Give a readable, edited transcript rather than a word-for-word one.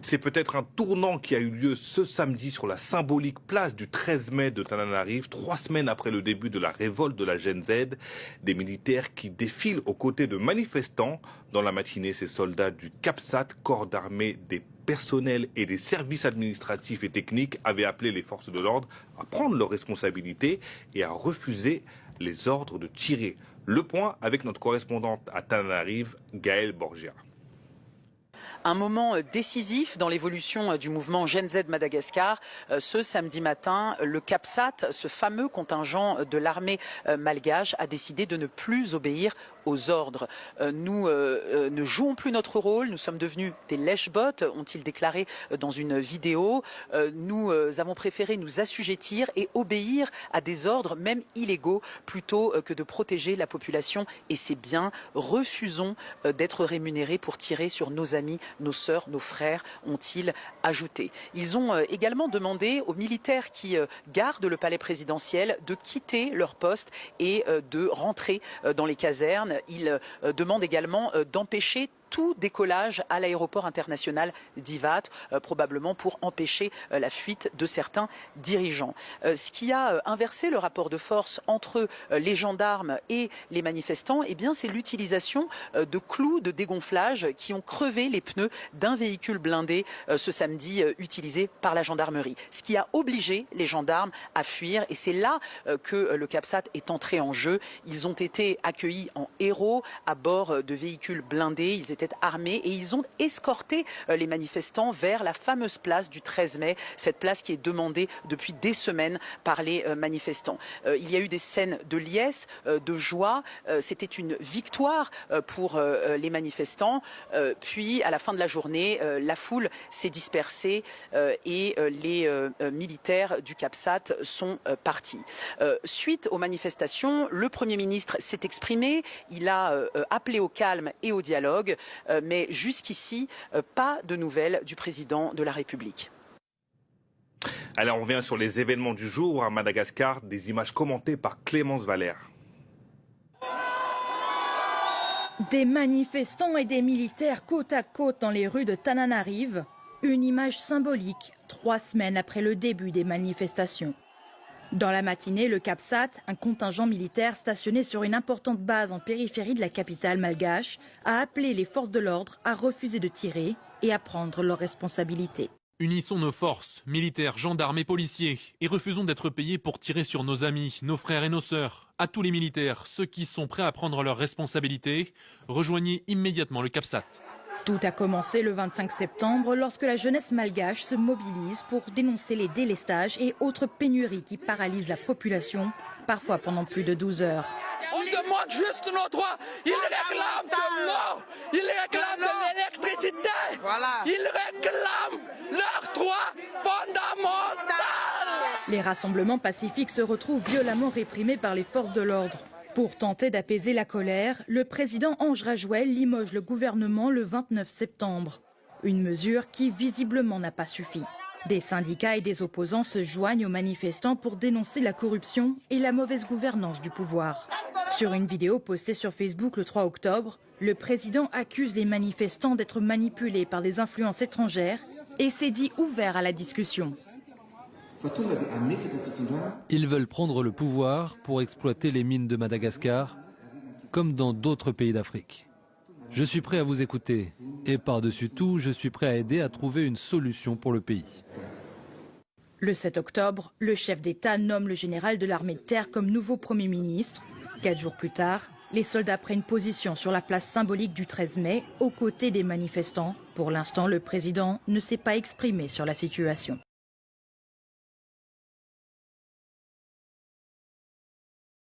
C'est peut-être un tournant qui a eu lieu ce samedi sur la symbolique place du 13 mai de Tananarive, 3 semaines après le début de la révolte de la Gen Z. Des militaires qui défilent aux côtés de manifestants. Dans la matinée, ces soldats du CAPSAT, corps d'armée des personnels et des services administratifs et techniques, avaient appelé les forces de l'ordre à prendre leurs responsabilités et à refuser les ordres de tirer. Le point avec notre correspondante à Tananarive, Gaëlle Borgia. Un moment décisif dans l'évolution du mouvement Gen Z Madagascar. Ce samedi matin, le CAPSAT, ce fameux contingent de l'armée malgache, a décidé de ne plus obéir aux ordres. Nous ne jouons plus notre rôle, nous sommes devenus des lèche-bottes, ont-ils déclaré dans une vidéo. Nous avons préféré nous assujettir et obéir à des ordres, même illégaux, plutôt que de protéger la population et ses biens. Refusons d'être rémunérés pour tirer sur nos amis, nos sœurs, nos frères, ont-ils ajouté. Ils ont également demandé aux militaires qui gardent le palais présidentiel de quitter leur poste et de rentrer dans les casernes. Ils demandent également d'empêcher tout décollage à l'aéroport international d'Ivat, probablement pour empêcher la fuite de certains dirigeants. Ce qui a inversé le rapport de force entre les gendarmes et les manifestants, eh bien, c'est l'utilisation de clous de dégonflage qui ont crevé les pneus d'un véhicule blindé ce samedi utilisé par la gendarmerie. Ce qui a obligé les gendarmes à fuir et c'est là que le CAPSAT est entré en jeu. Ils ont été accueillis en héros à bord de véhicules blindés. Ils étaient armés et ils ont escorté les manifestants vers la fameuse place du 13 mai, cette place qui est demandée depuis des semaines par les manifestants. Il y a eu des scènes de liesse, de joie, c'était une victoire pour les manifestants, puis à la fin de la journée, la foule s'est dispersée et les militaires du CAPSAT sont partis. Suite aux manifestations, le Premier ministre s'est exprimé, il a appelé au calme et au dialogue. Mais jusqu'ici, pas de nouvelles du président de la République. Alors on revient sur les événements du jour à Madagascar, des images commentées par Clémence Valère. Des manifestants et des militaires côte à côte dans les rues de Tananarive, une image symbolique 3 semaines après le début des manifestations. Dans la matinée, le CAPSAT, un contingent militaire stationné sur une importante base en périphérie de la capitale malgache, a appelé les forces de l'ordre à refuser de tirer et à prendre leurs responsabilités. Unissons nos forces, militaires, gendarmes et policiers, et refusons d'être payés pour tirer sur nos amis, nos frères et nos sœurs. À tous les militaires, ceux qui sont prêts à prendre leurs responsabilités, rejoignez immédiatement le CAPSAT. Tout a commencé le 25 septembre lorsque la jeunesse malgache se mobilise pour dénoncer les délestages et autres pénuries qui paralysent la population, parfois pendant plus de 12 heures. On demande juste nos droits. Ils réclament de l'eau, ils réclament de l'électricité, ils réclament leurs droits fondamentaux. Les rassemblements pacifiques se retrouvent violemment réprimés par les forces de l'ordre. Pour tenter d'apaiser la colère, le président Ange Rajouel limoge le gouvernement le 29 septembre. Une mesure qui visiblement n'a pas suffi. Des syndicats et des opposants se joignent aux manifestants pour dénoncer la corruption et la mauvaise gouvernance du pouvoir. Sur une vidéo postée sur Facebook le 3 octobre, le président accuse les manifestants d'être manipulés par des influences étrangères et s'est dit ouvert à la discussion. Ils veulent prendre le pouvoir pour exploiter les mines de Madagascar, comme dans d'autres pays d'Afrique. Je suis prêt à vous écouter et par-dessus tout, je suis prêt à aider à trouver une solution pour le pays. Le 7 octobre, le chef d'État nomme le général de l'armée de terre comme nouveau Premier ministre. 4 jours plus tard, les soldats prennent position sur la place symbolique du 13 mai, aux côtés des manifestants. Pour l'instant, le président ne s'est pas exprimé sur la situation.